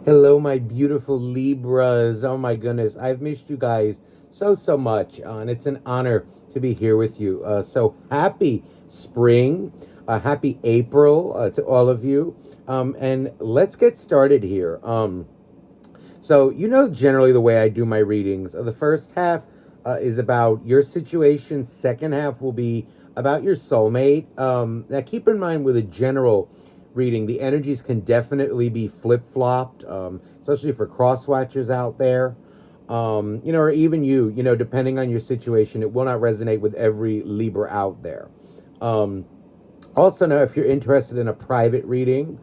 Hello, my beautiful Libras. Oh my goodness, I've missed you guys so much, and it's an honor to be here with you. So happy spring, happy April to all of you, and let's get started here. So generally the way I do my readings. The first half is about your situation. Second half will be about your soulmate. Now keep in mind with a general reading, the energies can definitely be flip-flopped, especially for cross-watchers out there. Or even depending on your situation, it will not resonate with every Libra out there. Also, now, if you're interested in a private reading,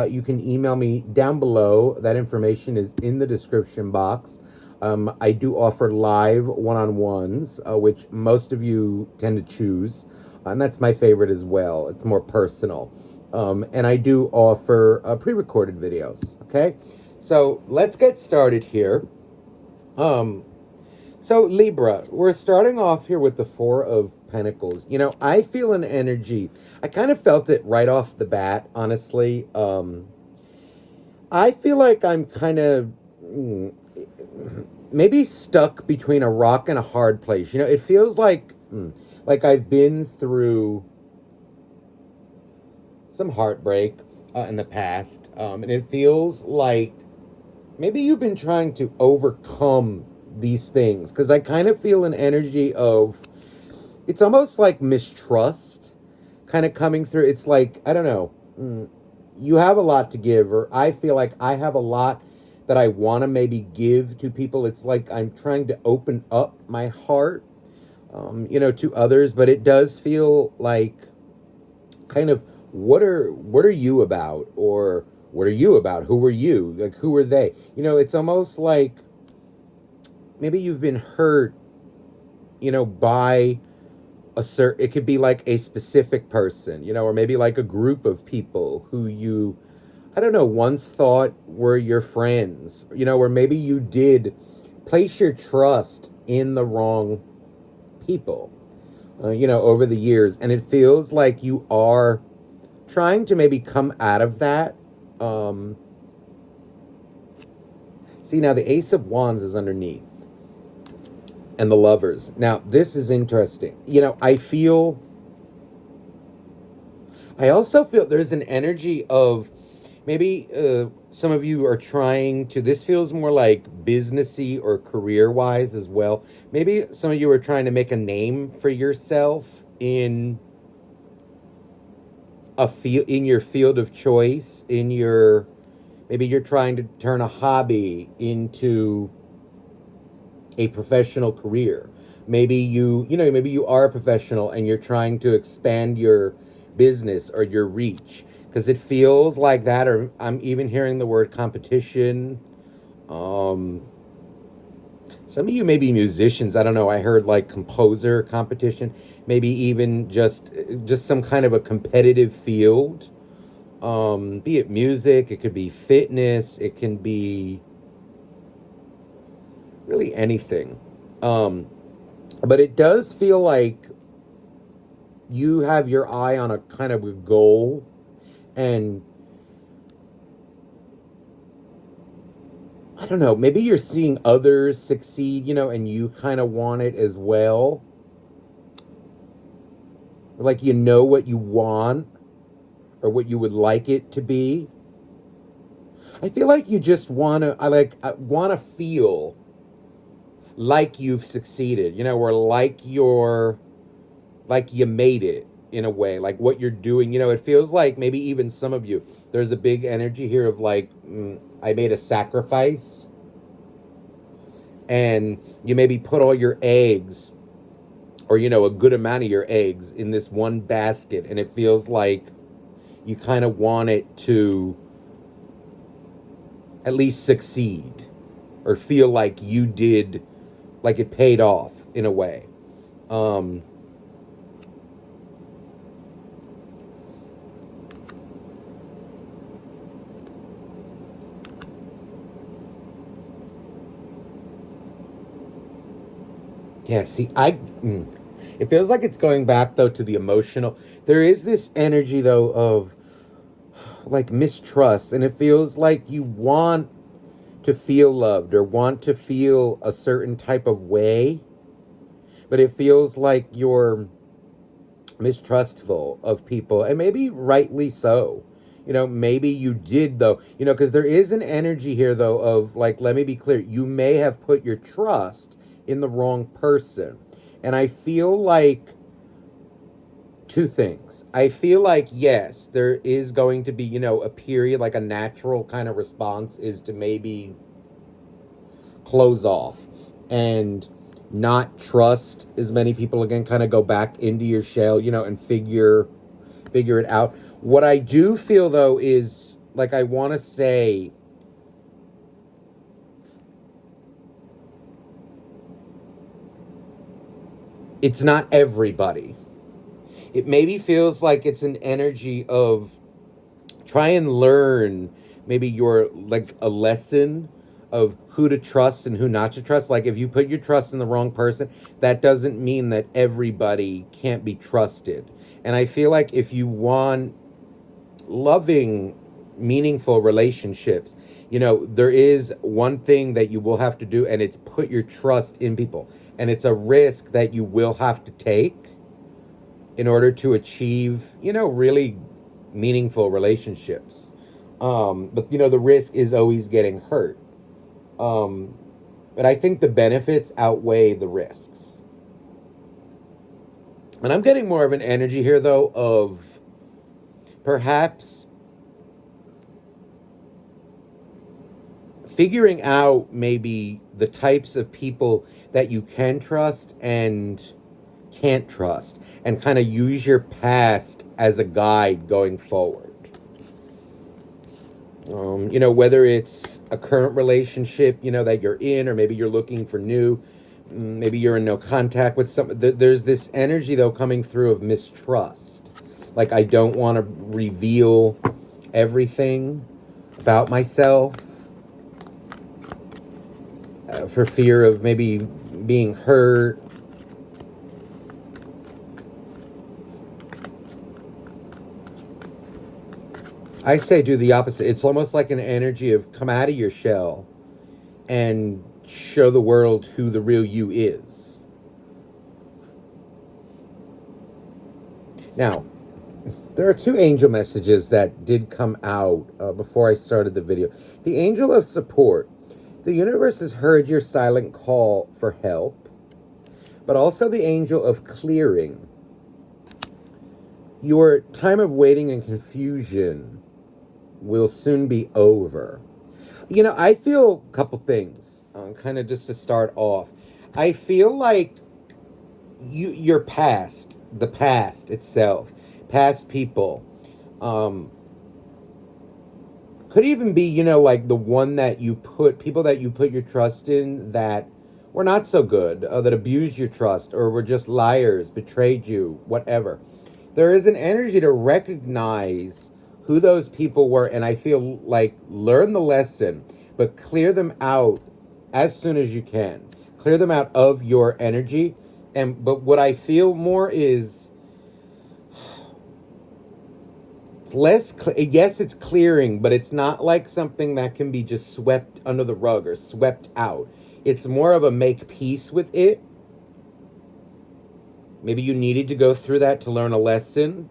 you can email me down below. That information is in the description box. I do offer live one-on-ones, which most of you tend to choose, and that's my favorite as well. It's more personal. And I do offer pre-recorded videos, okay? So let's get started here. So Libra, we're starting off here with the Four of Pentacles. I feel an energy. I kind of felt it right off the bat, honestly. I feel like I'm kind of maybe stuck between a rock and a hard place. It feels like I've been through some heartbreak in the past, and it feels like maybe you've been trying to overcome these things, because I kind of feel an energy of, it's almost like mistrust kind of coming through. It's like, I don't know, you have a lot to give, or I feel like I have a lot that I want to maybe give to people. It's like I'm trying to open up my heart, to others, but it does feel like kind of, what are you about, or what are you about? Who are you? Like, who are they? It's almost like maybe you've been hurt, by it could be like a specific person, or maybe like a group of people who you, I don't know, once thought were your friends, or maybe you did place your trust in the wrong people, over the years. And it feels like you are trying to maybe come out of that. See, now the Ace of Wands is underneath, and the Lovers. Now, this is interesting. I also feel there's an energy of maybe some of you are trying to, this feels more like businessy or career-wise as well. Maybe some of you are trying to make a name for yourself in in your field of choice, maybe you're trying to turn a hobby into a professional career. Maybe maybe you are a professional and you're trying to expand your business or your reach, because it feels like that. Or I'm even hearing the word competition. Some of you may be musicians. I don't know. I heard like composer competition, maybe even just some kind of a competitive field. Be it music, it could be fitness, it can be really anything. But it does feel like you have your eye on a kind of a goal, and I don't know, maybe you're seeing others succeed, and you kind of want it as well. Like, what you want or what you would like it to be. I feel like you just want to, I want to feel like you've succeeded, or like you made it in a way, like what you're doing. It feels like maybe even some of you, there's a big energy here of like, I made a sacrifice, and you maybe put all your eggs, or a good amount of your eggs in this one basket, and it feels like you kind of want it to at least succeed, or feel like you did, like it paid off in a way. Yeah, see, it feels like it's going back, though, to the emotional. There is this energy, though, of like mistrust, and it feels like you want to feel loved or want to feel a certain type of way, but it feels like you're mistrustful of people, and maybe rightly so. Maybe you did, though, because there is an energy here, though, of like, let me be clear, you may have put your trust in the wrong person. And I feel like two things. I feel like, yes, there is going to be, a period, like a natural kind of response is to maybe close off and not trust as many people again, kind of go back into your shell, and figure it out. What I do feel, though, is like, I want to say, it's not everybody. It maybe feels like it's an energy of try and learn maybe your, like, a lesson of who to trust and who not to trust. Like, if you put your trust in the wrong person, that doesn't mean that everybody can't be trusted. And I feel like if you want loving, meaningful relationships, there is one thing that you will have to do, and it's put your trust in people. And it's a risk that you will have to take in order to achieve, really meaningful relationships. But, the risk is always getting hurt. But I think the benefits outweigh the risks. And I'm getting more of an energy here, though, of perhaps figuring out maybe the types of people that you can trust and can't trust, and kind of use your past as a guide going forward. Whether it's a current relationship, that you're in, or maybe you're looking for new, maybe you're in no contact with some, there's this energy, though, coming through of mistrust. Like, I don't want to reveal everything about myself for fear of maybe being hurt. I say do the opposite. It's almost like an energy of come out of your shell and show the world who the real you is. Now, there are two angel messages that did come out before I started the video. The angel of support. The universe has heard your silent call for help, but also the angel of clearing. Your time of waiting and confusion will soon be over. I feel a couple things, kind of just to start off. I feel like your past, the past itself, past people, could even be, like the one that people that you put your trust in that were not so good, that abused your trust, or were just liars, betrayed you, whatever. There is an energy to recognize who those people were, and I feel like learn the lesson, but clear them out as soon as you can. Clear them out of your energy. But what I feel more is yes, it's clearing, but it's not like something that can be just swept under the rug or swept out. It's more of a make peace with it. Maybe you needed to go through that to learn a lesson.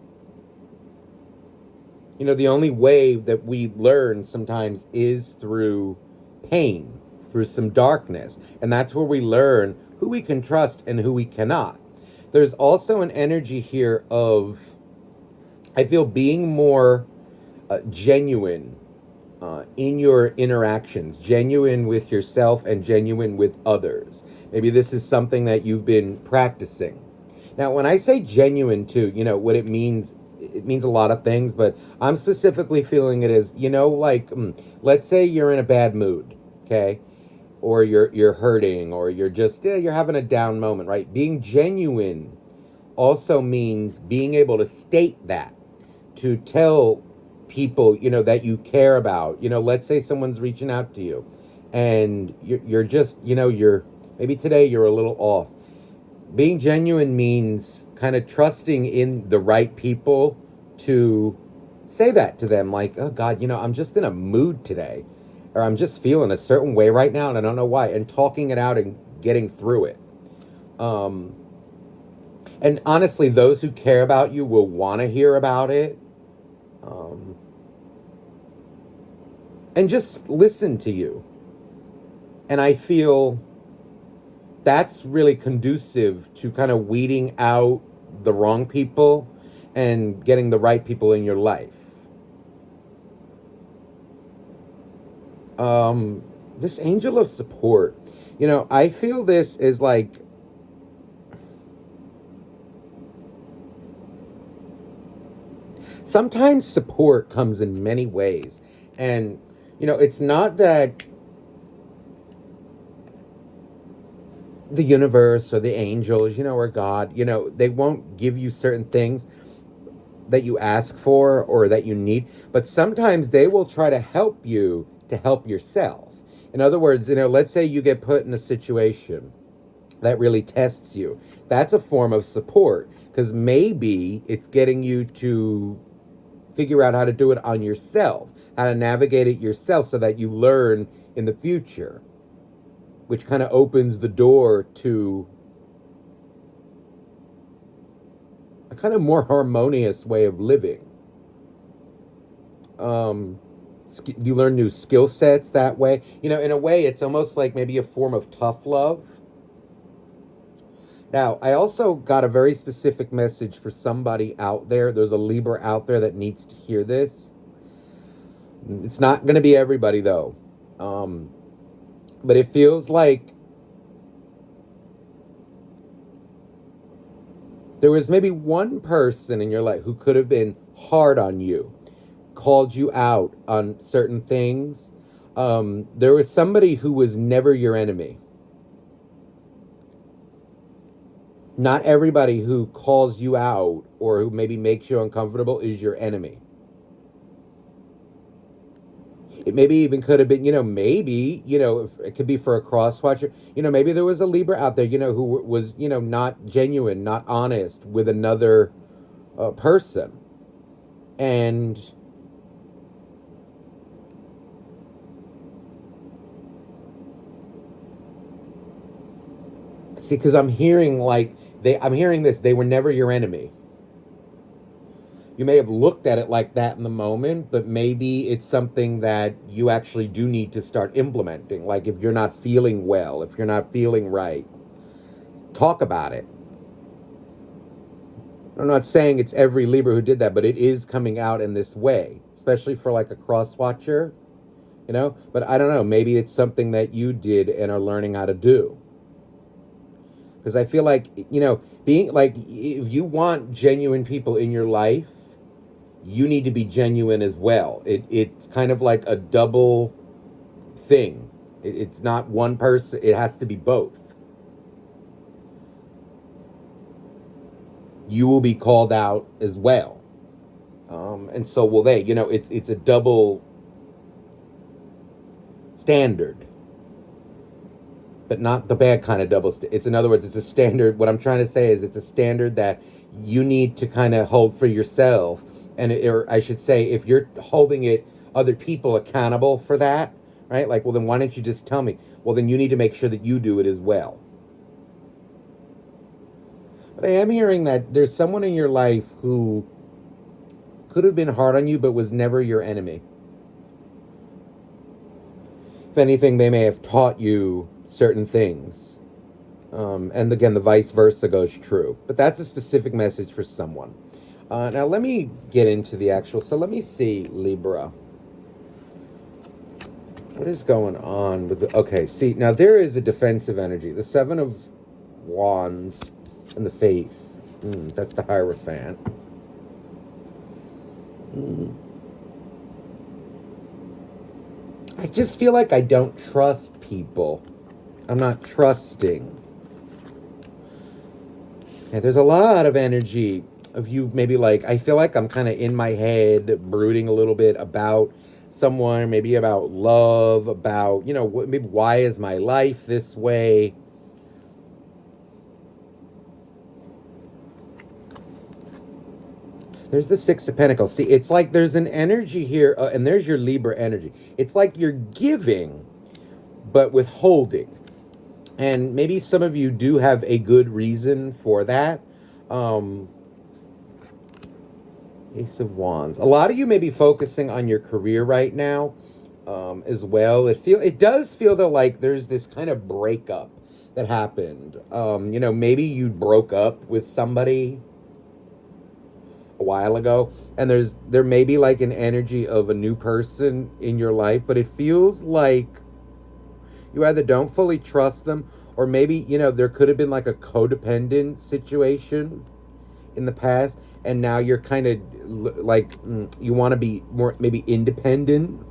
The only way that we learn sometimes is through pain, through some darkness. And that's where we learn who we can trust and who we cannot. There's also an energy here of, I feel, being more genuine in your interactions, genuine with yourself and genuine with others. Maybe this is something that you've been practicing. Now, when I say genuine too, what it means a lot of things, but I'm specifically feeling it as, like, let's say you're in a bad mood, okay? Or you're hurting, or you're just, you're having a down moment, right? Being genuine also means being able to state that, to tell people, that you care about. Let's say someone's reaching out to you, and you're just, maybe today you're a little off. Being genuine means kind of trusting in the right people to say that to them, like, oh God, I'm just in a mood today. or I'm just feeling a certain way right now and I don't know why, and talking it out and getting through it. Um, and honestly, those who care about you will want to hear about it. Um, and just listen to you. And I feel that's really conducive to kind of weeding out the wrong people and getting the right people in your life. This angel of support, I feel this is like, sometimes support comes in many ways. And, it's not that the universe or the angels, or God, they won't give you certain things that you ask for or that you need, but sometimes they will try to help you to help yourself. In other words, let's say you get put in a situation that really tests you. That's a form of support because maybe it's getting you to figure out how to do it on yourself, how to navigate it yourself so that you learn in the future, which kind of opens the door to a kind of more harmonious way of living. You learn new skill sets that way. In a way, it's almost like maybe a form of tough love. Now, I also got a very specific message for somebody out there. There's a Libra out there that needs to hear this. It's not going to be everybody, though. But it feels like there was maybe one person in your life who could have been hard on you, called you out on certain things. There was somebody who was never your enemy. Not everybody who calls you out or who maybe makes you uncomfortable is your enemy. It maybe even could have been, maybe, if it could be for a cross watcher, maybe there was a Libra out there, who was, not genuine, not honest with another person. And see, because I'm hearing this, they were never your enemy. You may have looked at it like that in the moment, but maybe it's something that you actually do need to start implementing. Like if you're not feeling well, if you're not feeling right, talk about it. I'm not saying it's every Libra who did that, but it is coming out in this way, especially for like a cross watcher, But I don't know, maybe it's something that you did and are learning how to do. Because I feel like, being like, if you want genuine people in your life, you need to be genuine as well. It's kind of like a double thing. It's not one person. It has to be both. You will be called out as well. And so will they. It's a double standard. But not the bad kind of double. It's, in other words, it's a standard. What I'm trying to say is it's a standard that you need to kind of hold for yourself. And or I should say, if you're holding it, other people accountable for that, right? Like, well, then why don't you just tell me? Well, then you need to make sure that you do it as well. But I am hearing that there's someone in your life who could have been hard on you, but was never your enemy. If anything, they may have taught you certain things. And again, the vice versa goes true. But that's a specific message for someone. Now, let me get into the actual. So let me see, Libra. What is going on with the... Okay, see, now there is a defensive energy. The Seven of Wands and the Faith. That's the Hierophant. I just feel like I don't trust people. I'm not trusting. Okay, there's a lot of energy of you maybe like, I feel like I'm kind of in my head brooding a little bit about someone, maybe about love, about, maybe why is my life this way? There's the Six of Pentacles. See, it's like there's an energy here, and there's your Libra energy. It's like you're giving, but withholding. And maybe some of you do have a good reason for that. Ace of Wands. A lot of you may be focusing on your career right now, as well. It does feel though like there's this kind of breakup that happened. Maybe you broke up with somebody a while ago, and there may be like an energy of a new person in your life, but it feels like you either don't fully trust them, or maybe there could have been like a codependent situation in the past, and now you're kind of like you want to be more maybe independent.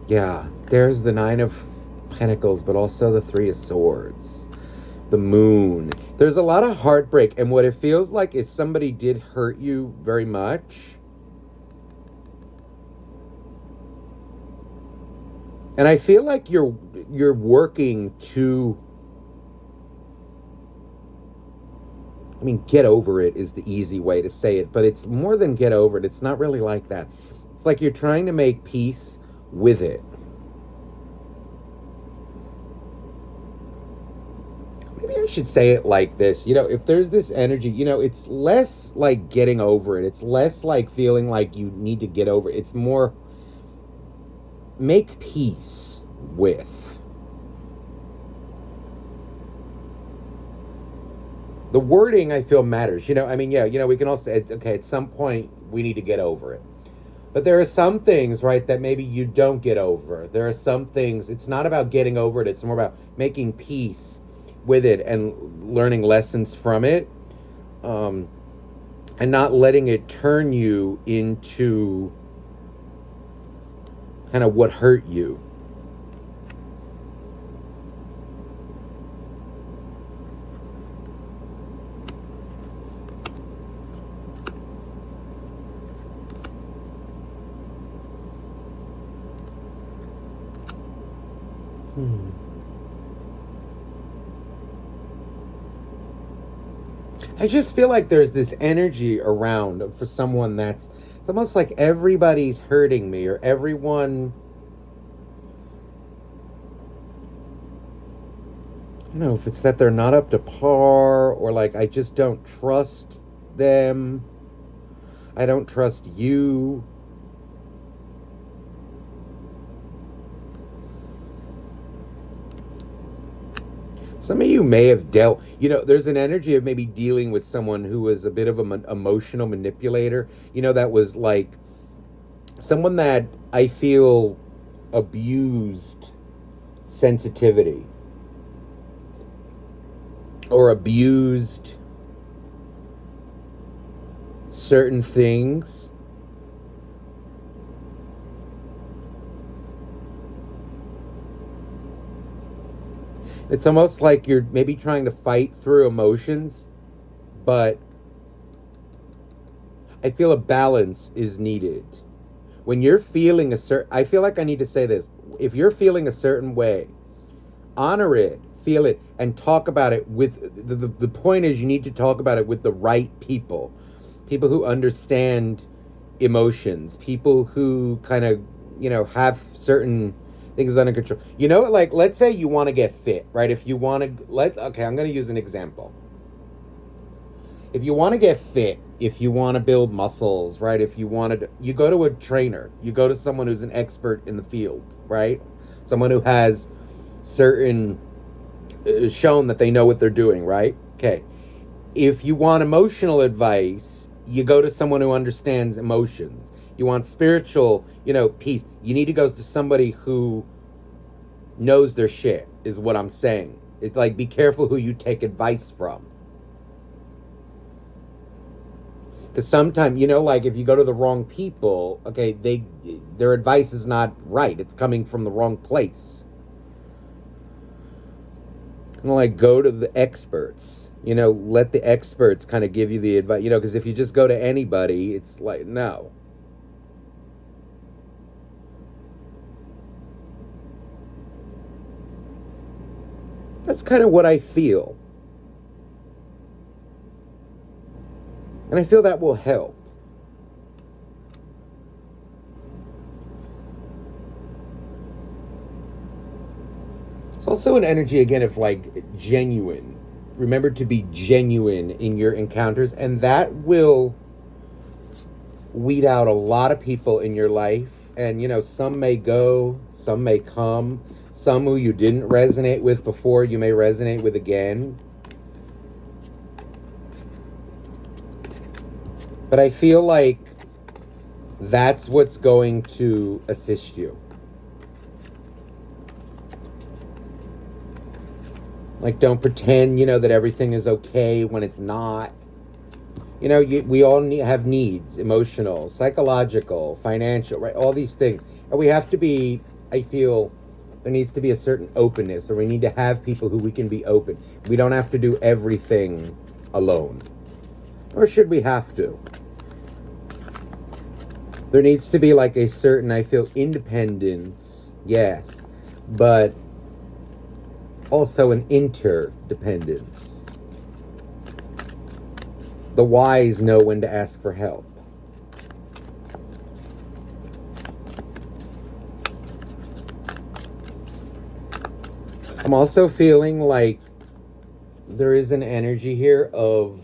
Yeah, there's the Nine of Pentacles, but also the Three of Swords, the Moon. There's a lot of heartbreak, and what it feels like is somebody did hurt you very much. And I feel like you're working to, I mean, get over it is the easy way to say it, but it's more than get over it. It's not really like that. It's like you're trying to make peace with it. Maybe I should say it like this. If there's this energy, it's less like getting over it. It's less like feeling like you need to get over it. It's more make peace with. The wording, I feel, matters. We can also, okay, at some point, we need to get over it. But there are some things, right, that maybe you don't get over. There are some things, it's not about getting over it. It's more about making peace with it and learning lessons from it. And not letting it turn you into kind of what hurt you. I just feel like there's this energy around for someone it's almost like everybody's hurting me, or everyone, I don't know if it's that they're not up to par, or like I just don't trust them. I don't trust you. Some of you may have dealt, there's an energy of maybe dealing with someone who was a bit of an emotional manipulator, that was like someone that I feel abused sensitivity or abused certain things. It's almost like you're maybe trying to fight through emotions, but I feel a balance is needed. When you're feeling I feel like I need to say this. If you're feeling a certain way, honor it, feel it, and talk about it with, the point is you need to talk about it with the right people. People who understand emotions, people who kind of, have certain things under control. Like, let's say you want to get fit, right? If you want to, okay, I'm going to use an example. If you want to get fit, if you want to build muscles, right? If you wanted, you go to a trainer, you go to someone who's an expert in the field, right? Someone who has certain, shown that they know what they're doing, right? Okay. If you want emotional advice, you go to someone who understands emotions. You want spiritual, peace. You need to go to somebody who knows their shit, is what I'm saying. It's like, be careful who you take advice from. Because sometimes, like if you go to the wrong people, okay, their advice is not right. It's coming from the wrong place. Like, go to the experts. Let the experts kind of give you the advice. Because if you just go to anybody, it's like, no. That's kind of what I feel. And I feel that will help. It's also an energy, again, of like genuine. Remember to be genuine in your encounters, and that will weed out a lot of people in your life. And, some may go, some may come. Some who you didn't resonate with before, you may resonate with again. But I feel like that's what's going to assist you. Like, don't pretend, that everything is okay when it's not. We all have needs, emotional, psychological, financial, right? All these things. And we have to be, I feel, there needs to be a certain openness, or we need to have people who we can be open. We don't have to do everything alone. Or should we have to? There needs to be like a certain, I feel, independence, yes, but also an interdependence. The wise know when to ask for help. I'm also feeling like there is an energy here of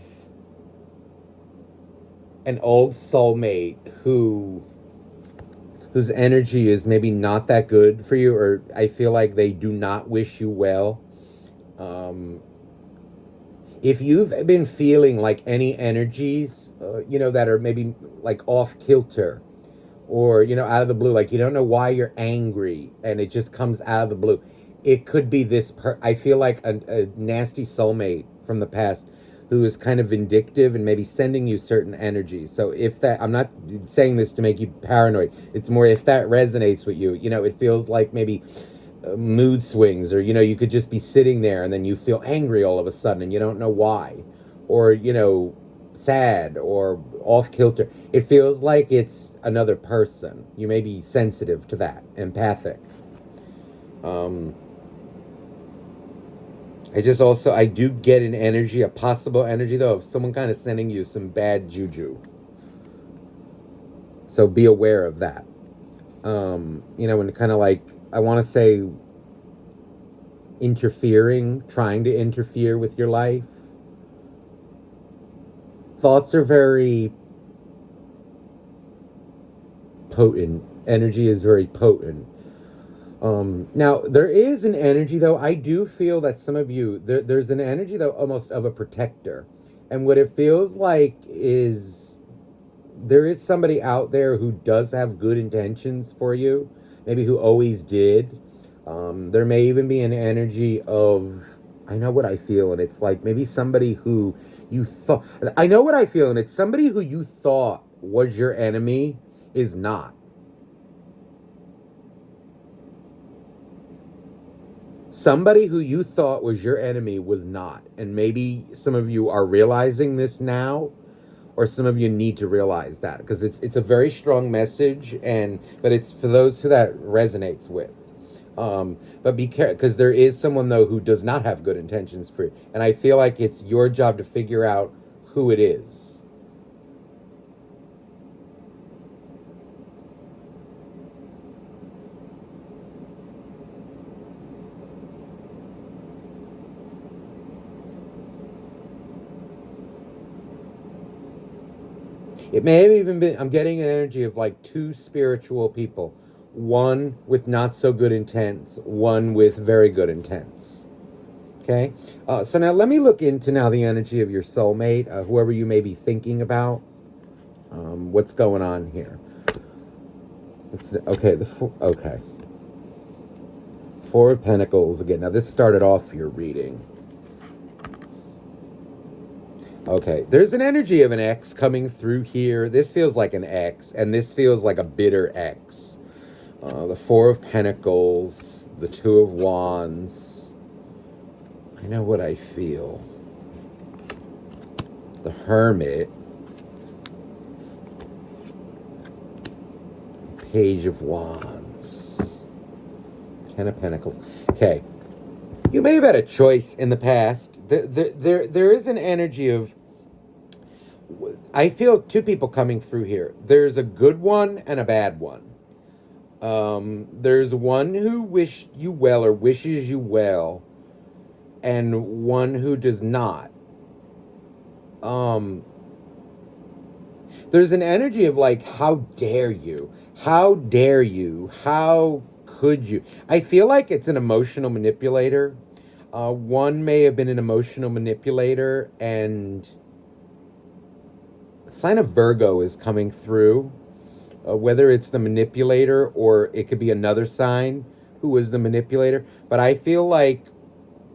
an old soulmate whose energy is maybe not that good for you, or I feel like they do not wish you well. If you've been feeling like any energies, that are maybe like off kilter, or, out of the blue, like you don't know why you're angry and it just comes out of the blue. It could be this, I feel like a nasty soulmate from the past who is kind of vindictive and maybe sending you certain energies. So if that, I'm not saying this to make you paranoid. It's more if that resonates with you, it feels like maybe mood swings, or, you could just be sitting there and then you feel angry all of a sudden and you don't know why, or, sad or off kilter. It feels like it's another person. You may be sensitive to that, empathic. I do get an energy, a possible energy though, of someone kind of sending you some bad juju. So be aware of that. And kind of like, I want to say interfering, trying to interfere with your life. Thoughts are very potent. Energy is very potent. Now, there is an energy, though. I do feel that some of you, there's an energy, though, almost of a protector. And what it feels like is there is somebody out there who does have good intentions for you, maybe who always did. There may even be an energy of, I know what I feel, and it's like maybe somebody who you thought, I know what I feel, and it's somebody who you thought was your enemy is not. Somebody who you thought was your enemy was not. And maybe some of you are realizing this now, or some of you need to realize that, because it's a very strong message, but it's for those who that resonates with. But be careful, because there is someone, though, who does not have good intentions for you. And I feel like it's your job to figure out who it is. It may have even been, I'm getting an energy of like two spiritual people. One with not so good intents, one with very good intents. Okay? So now let me look into now the energy of your soulmate, whoever you may be thinking about. What's going on here? Okay. Four of Pentacles again. Now this started off your reading. Okay, there's an energy of an ex coming through here. This feels like an ex, and this feels like a bitter ex. The Four of Pentacles, the Two of Wands. I know what I feel. The Hermit. Page of Wands. Ten of Pentacles. Okay. You may have had a choice in the past. There is an energy of I feel two people coming through here. There's a good one and a bad one. There's one who wished you well or wishes you well, and one who does not. Um, there's an energy of like, how dare you? How dare you? How could you? I feel like it's an emotional manipulator. One may have been an emotional manipulator, and a sign of Virgo is coming through. Whether it's the manipulator or it could be another sign who is the manipulator. But I feel like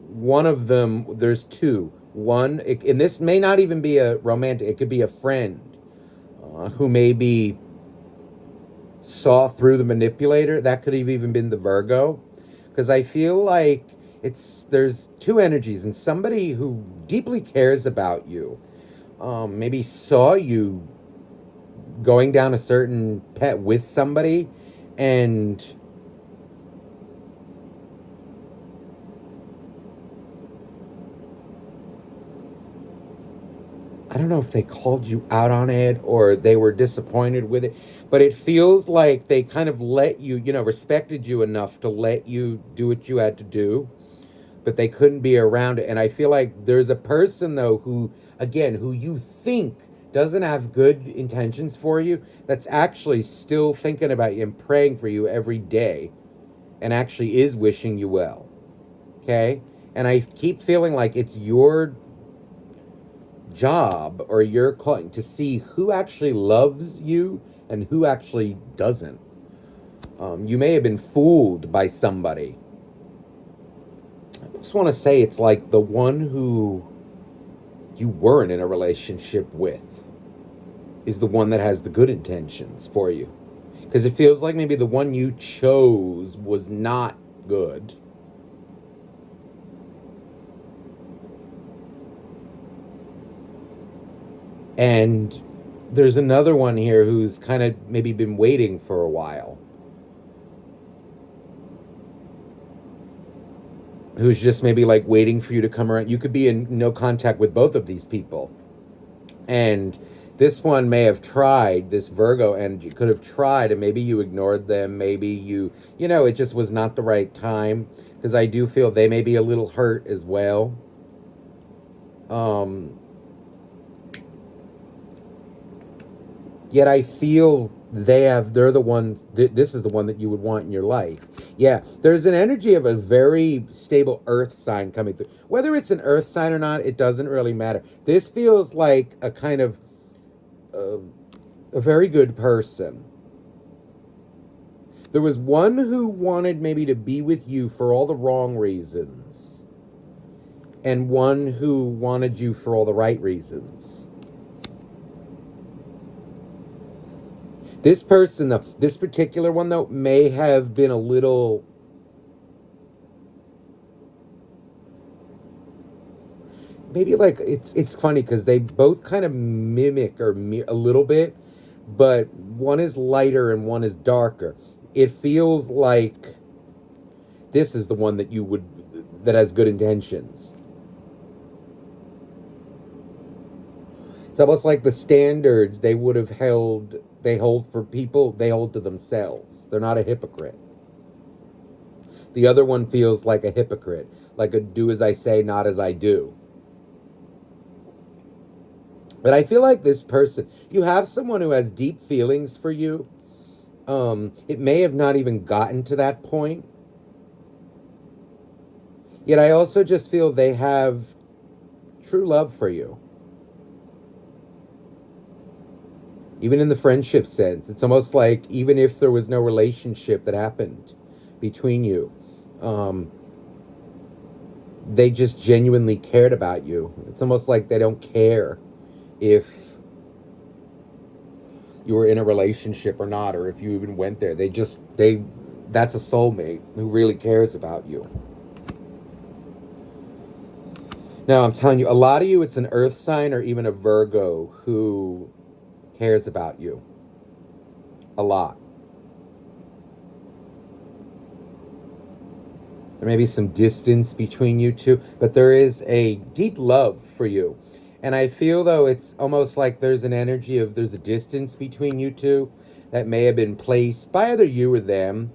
one of them, there's two. One, and this may not even be a romantic, it could be a friend who maybe saw through the manipulator. That could have even been the Virgo. Because I feel like there's two energies, and somebody who deeply cares about you maybe saw you going down a certain pet with somebody, and I don't know if they called you out on it or they were disappointed with it, but it feels like they kind of let you, respected you enough to let you do what you had to do, but they couldn't be around it. And I feel like there's a person, though, who, again, who you think doesn't have good intentions for you, that's actually still thinking about you and praying for you every day and actually is wishing you well. Okay? And I keep feeling like it's your job or your calling to see who actually loves you and who actually doesn't. You may have been fooled by somebody. I just want to say it's like the one who you weren't in a relationship with is the one that has the good intentions for you. Because it feels like maybe the one you chose was not good. And there's another one here who's kind of maybe been waiting for a while. Who's just maybe like waiting for you to come around. You could be in no contact with both of these people. And this one may have tried, this Virgo energy could have tried, and maybe you ignored them. Maybe it just was not the right time. Because I do feel they may be a little hurt as well. Yet I feel they're the ones, this is the one that you would want in your life. Yeah, there's an energy of a very stable earth sign coming through. Whether it's an earth sign or not, it doesn't really matter. This feels like a kind of a very good person. There was one who wanted maybe to be with you for all the wrong reasons, and one who wanted you for all the right reasons. This person, though, this particular one, though, may have been a little... Maybe like, it's funny because they both kind of mimic a little bit, but one is lighter and one is darker. It feels like this is the one that has good intentions. It's almost like the standards they hold for people, they hold to themselves. They're not a hypocrite. The other one feels like a hypocrite, like a do as I say, not as I do. But I feel like this person, you have someone who has deep feelings for you. It may have not even gotten to that point. Yet I also just feel they have true love for you. Even in the friendship sense, it's almost like even if there was no relationship that happened between you, they just genuinely cared about you. It's almost like they don't care if you were in a relationship or not, or if you even went there. That's a soulmate who really cares about you. Now, I'm telling you, a lot of you, it's an earth sign or even a Virgo who cares about you a lot. There may be some distance between you two, but there is a deep love for you. And I feel though it's almost like there's an energy of there's a distance between you two that may have been placed by either you or them.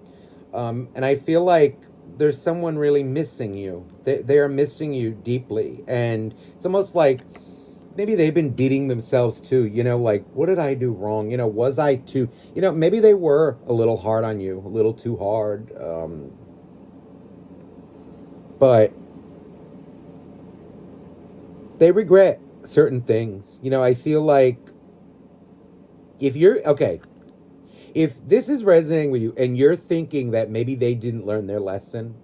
And I feel like there's someone really missing you. They are missing you deeply. And it's almost like maybe they've been beating themselves too. Like, what did I do wrong? Was I too, maybe they were a little hard on you, a little too hard. But they regret certain things. I feel like if you're, okay, if this is resonating with you and you're thinking that maybe they didn't learn their lesson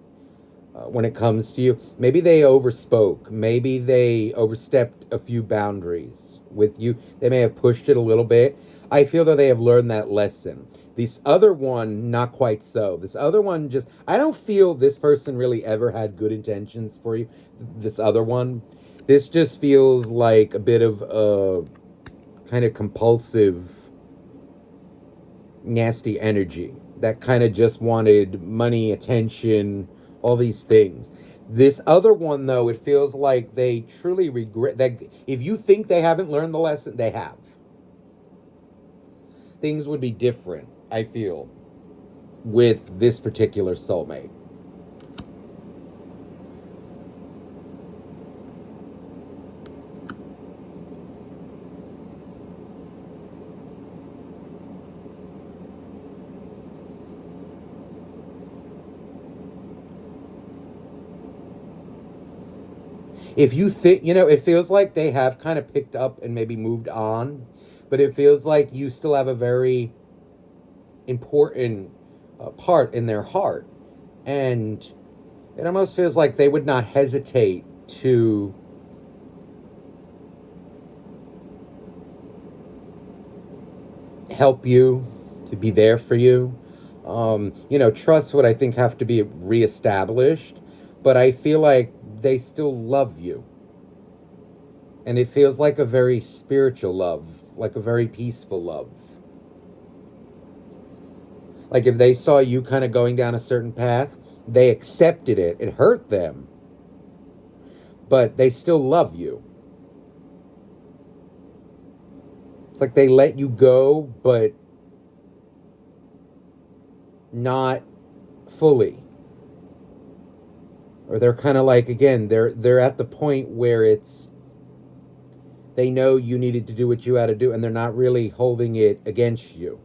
when it comes to you, maybe they overspoke, maybe they overstepped a few boundaries with you, they may have pushed it a little bit. I feel that they have learned that lesson. This other one, not quite so. This other one just, I don't feel this person really ever had good intentions for you. This other one, this just feels like a bit of a kind of compulsive, nasty energy that kind of just wanted money, attention, all these things. This other one, though, it feels like they truly regret that. If you think they haven't learned the lesson, they have. Things would be different, I feel, with this particular soulmate. If you think, it feels like they have kind of picked up and maybe moved on, but it feels like you still have a very important part in their heart. And it almost feels like they would not hesitate to help you, to be there for you. Trust would, I think, have to be reestablished, but I feel like they still love you. And it feels like a very spiritual love, like a very peaceful love. Like if they saw you kind of going down a certain path, they accepted it. It hurt them, but they still love you. It's like they let you go, but not fully. Or they're kind of like, again, they're at the point where it's, they know you needed to do what you had to do, and they're not really holding it against you.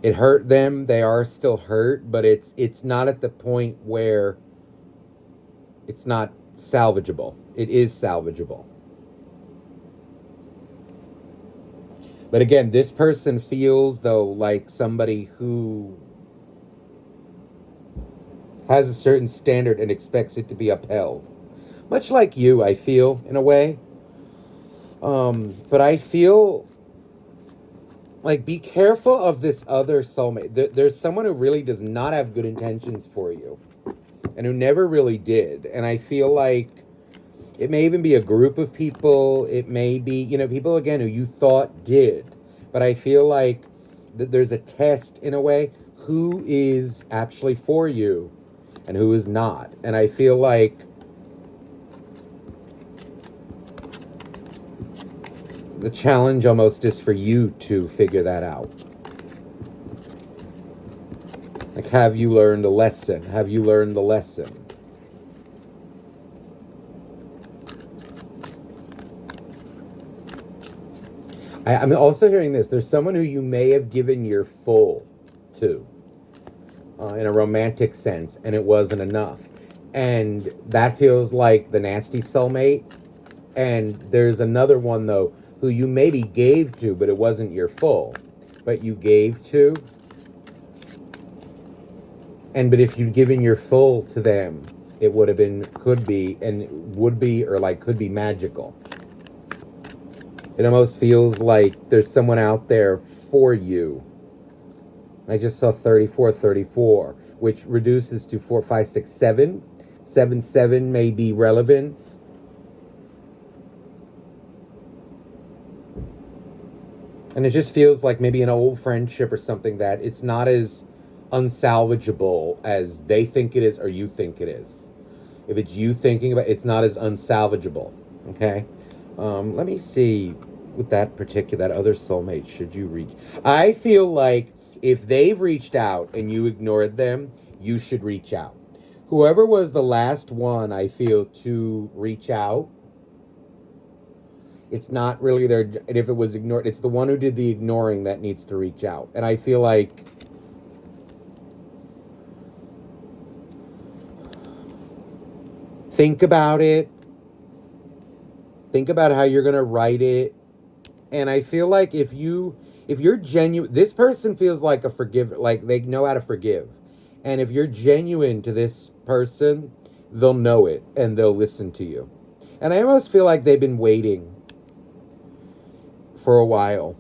It hurt them. They are still hurt, but it's not at the point where it's not salvageable. It is salvageable. But again, this person feels, though, like somebody who has a certain standard and expects it to be upheld. Much like you, I feel, in a way. But I feel like, be careful of this other soulmate. There's someone who really does not have good intentions for you and who never really did. And I feel like it may even be a group of people. It may be, people, again, who you thought did. But I feel like there's a test, in a way, who is actually for you and who is not. And I feel like the challenge almost is for you to figure that out. Like, have you learned a lesson? Have you learned the lesson? I'm also hearing this. There's someone who you may have given your full to in a romantic sense, and it wasn't enough. And that feels like the nasty soulmate. And there's another one, though, who you maybe gave to, but it wasn't your full. But you gave to. But if you'd given your full to them, it would have been, could be, and would be, or like could be magical. It almost feels like there's someone out there for you. I just saw 34, which reduces to 4, 5, 6, 7. 7 may be relevant. And it just feels like maybe an old friendship or something that it's not as unsalvageable as they think it is or you think it is. If it's you thinking about, it's not as unsalvageable. Okay. Let me see with that other soulmate. Should you reach? I feel like if they've reached out and you ignored them, you should reach out. Whoever was the last one, I feel, to reach out, it's not really their, and if it was ignored, it's the one who did the ignoring that needs to reach out. And I feel like think about it. Think about how you're going to write it. And I feel like if you're genuine, this person feels like a forgiver, like they know how to forgive. And if you're genuine to this person, they'll know it and they'll listen to you. And I almost feel like they've been waiting for a while.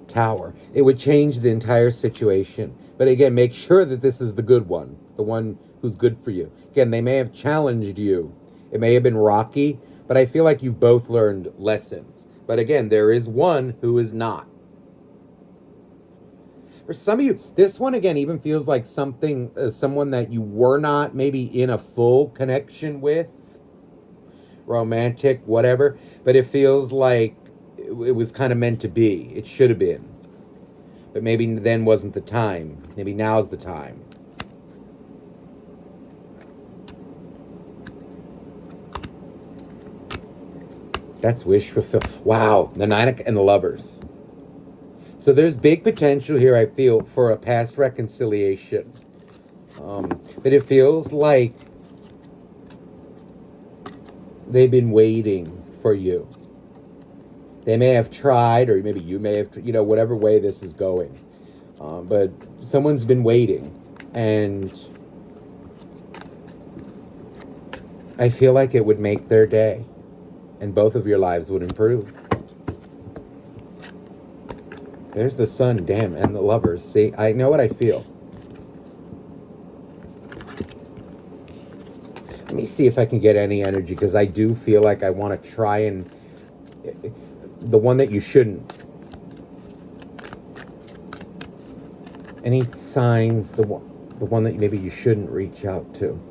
Tower. It would change the entire situation. But again, make sure that this is the good one, the one who's good for you. Again, they may have challenged you. It may have been rocky, but I feel like you've both learned lessons. But again, there is one who is not. For some of you, this one again even feels like someone that you were not maybe in a full connection with, romantic, whatever, but it feels like it was kind of meant to be. It should have been. But maybe then wasn't the time. Maybe now's the time. That's wish fulfilled. Wow, the Nine and the Lovers. So there's big potential here, I feel, for a past reconciliation. But it feels like they've been waiting for you. They may have tried, or maybe you may have, whatever way this is going. But someone's been waiting. And I feel like it would make their day. And both of your lives would improve. There's the Sun, damn, and the Lovers. See, I know what I feel. Let me see if I can get any energy, because I do feel like I want to try and... The one that you shouldn't. Any signs, the one that maybe you shouldn't reach out to.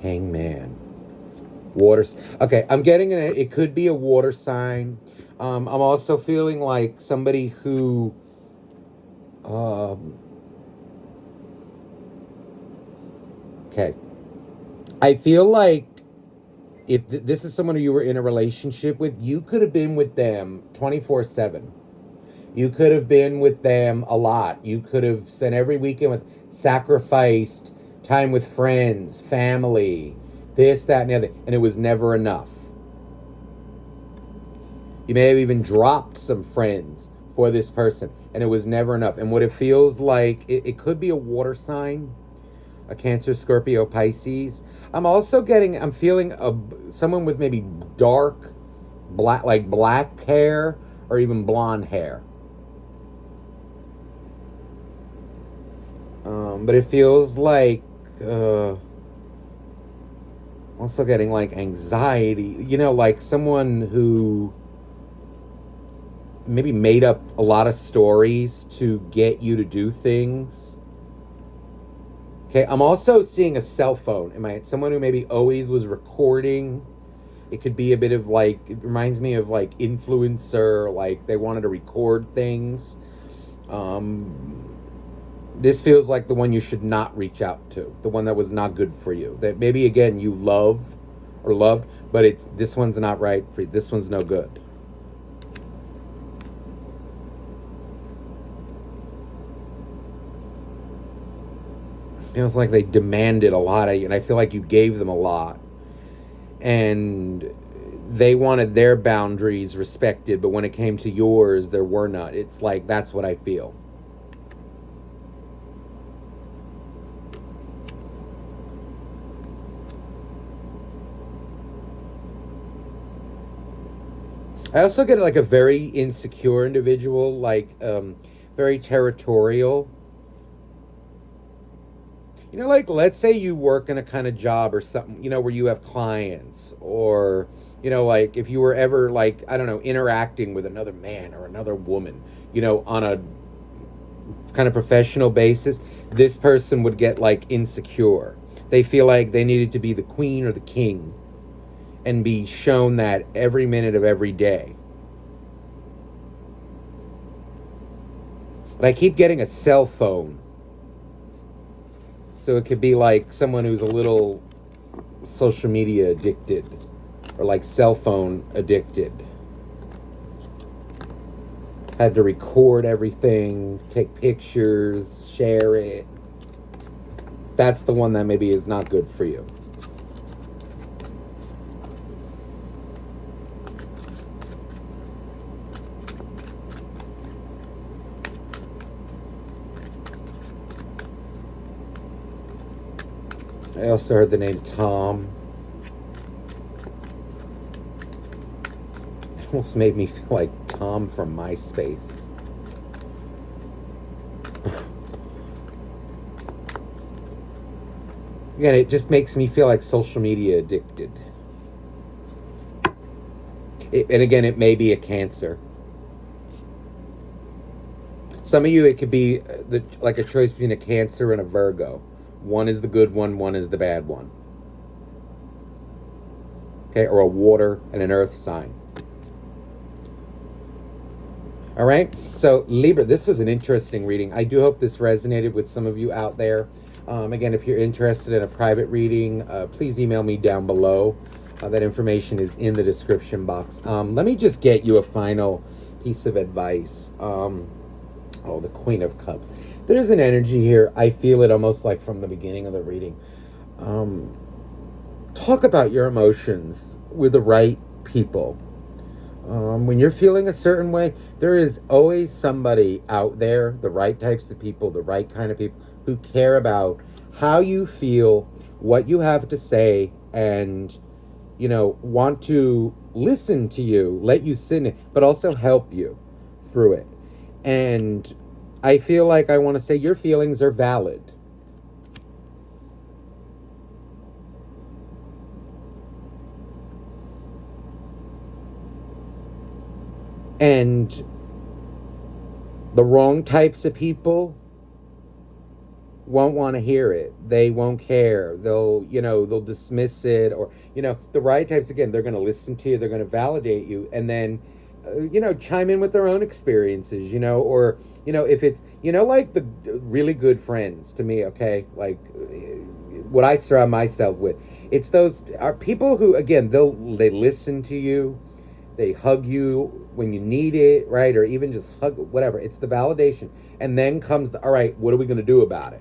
Hangman. Water. Okay, I'm getting it could be a water sign. I'm also feeling like somebody who okay. I feel like if this is someone who you were in a relationship with, you could have been with them 24/7. You could have been with them a lot. You could have spent every weekend with, sacrificed time with friends, family, this, that, and the other, and it was never enough. You may have even dropped some friends for this person, and it was never enough. And what it feels like, it could be a water sign, a Cancer, Scorpio, Pisces. I'm feeling someone with maybe dark, black hair, or even blonde hair. But it feels like, also getting like anxiety, like someone who maybe made up a lot of stories to get you to do things. Okay, I'm also seeing a cell phone. Someone who maybe always was recording. It could be a bit of like, it reminds me of like influencer, like they wanted to record things. This feels like the one you should not reach out to, the one that was not good for you. That maybe again you love or loved, but this one's not right for you. This one's no good. Feels like they demanded a lot of you, and I feel like you gave them a lot, and they wanted their boundaries respected, but when it came to yours, there were none. It's like, that's what I feel. I also get like a very insecure individual, like very territorial. Like let's say you work in a kind of job or something, where you have clients, or, like if you were ever like, I don't know, interacting with another man or another woman, on a kind of professional basis, this person would get like insecure. They feel like they needed to be the queen or the king and be shown that every minute of every day. But I keep getting a cell phone. So it could be like someone who's a little social media addicted or like cell phone addicted. Had to record everything, take pictures, share it. That's the one that maybe is not good for you. I also heard the name Tom. It almost made me feel like Tom from MySpace. Again, it just makes me feel like social media addicted. And again, it may be a Cancer. Some of you, it could be like a choice between a Cancer and a Virgo. One is the good one is the bad one. Okay, or a water and an earth sign. All right, so Libra, this was an interesting reading. I do hope this resonated with some of you out there. Again, if you're interested in a private reading, please email me down below. That information is in the description box. Let me just get you a final piece of advice. Oh, the Queen of Cups. There's an energy here. I feel it almost like from the beginning of the reading. Talk about your emotions with the right people. When you're feeling a certain way, there is always somebody out there, the right types of people, the right kind of people, who care about how you feel, what you have to say, and, want to listen to you, let you sit in it, but also help you through it. And I feel like I want to say your feelings are valid. And the wrong types of people won't want to hear it. They won't care. They'll dismiss it, or, the right types, again, they're going to listen to you, they're going to validate you, and then, chime in with their own experiences, or, if it's, like the really good friends to me, okay, like what I surround myself with, it's those are people who, again, they listen to you, they hug you when you need it, right? Or even just hug, whatever. It's the validation. And then comes all right, what are we going to do about it?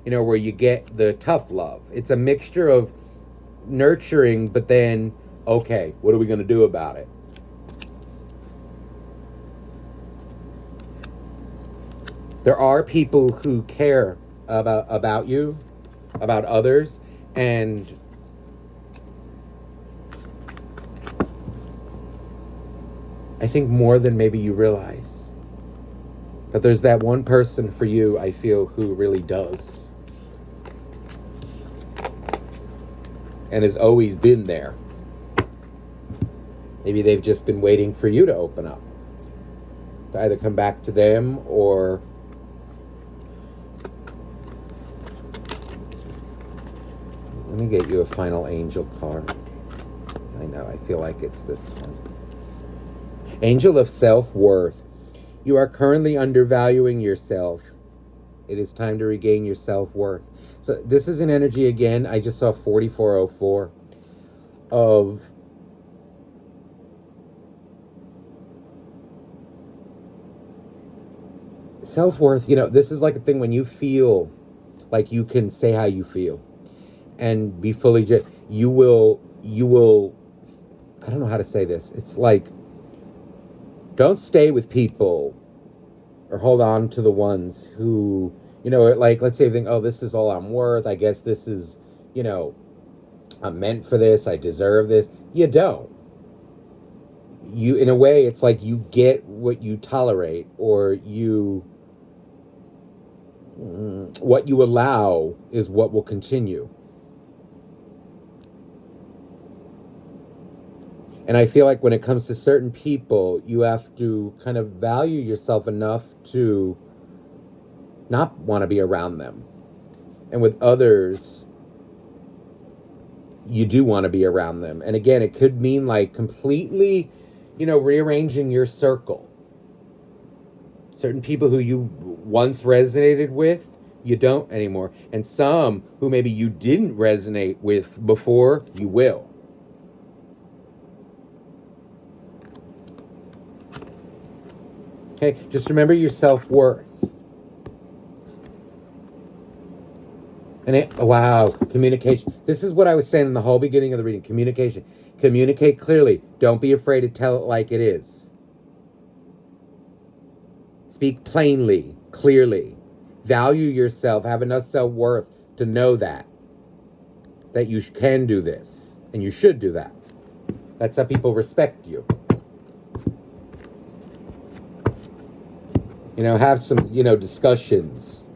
Where you get the tough love. It's a mixture of nurturing, but then, okay, what are we going to do about it? There are people who care about you, about others, and I think more than maybe you realize. But there's that one person for you, I feel, who really does. And has always been there. Maybe they've just been waiting for you to open up. To either come back to them or... Let me get you a final angel card. I know, I feel like it's this one. Angel of self-worth. You are currently undervaluing yourself. It is time to regain your self-worth. So this is an energy, again, I just saw 4404 of self-worth. This is like a thing when you feel like you can say how you feel and be fully, you will, I don't know how to say this. It's like, don't stay with people or hold on to the ones who, like, let's say you think, oh, this is all I'm worth. I guess this is, I'm meant for this. I deserve this. You don't. You, in a way, it's like you get what you tolerate, or what you allow is what will continue. And I feel like when it comes to certain people, you have to kind of value yourself enough to not want to be around them. And with others, you do want to be around them. And again, it could mean like completely, rearranging your circle. Certain people who you once resonated with, you don't anymore. And some who maybe you didn't resonate with before, you will. Okay, just remember your self-worth. And wow, communication. This is what I was saying in the whole beginning of the reading. Communication. Communicate clearly. Don't be afraid to tell it like it is. Speak plainly, clearly. Value yourself. Have enough self-worth to know that you can do this. And you should do that. That's how people respect you. Have some, discussions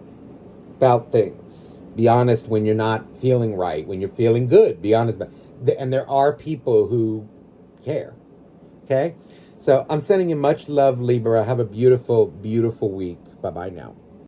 about things. Be honest when you're not feeling right. When you're feeling good, be honest about it. And there are people who care. Okay? So I'm sending you much love, Libra. Have a beautiful, beautiful week. Bye-bye now.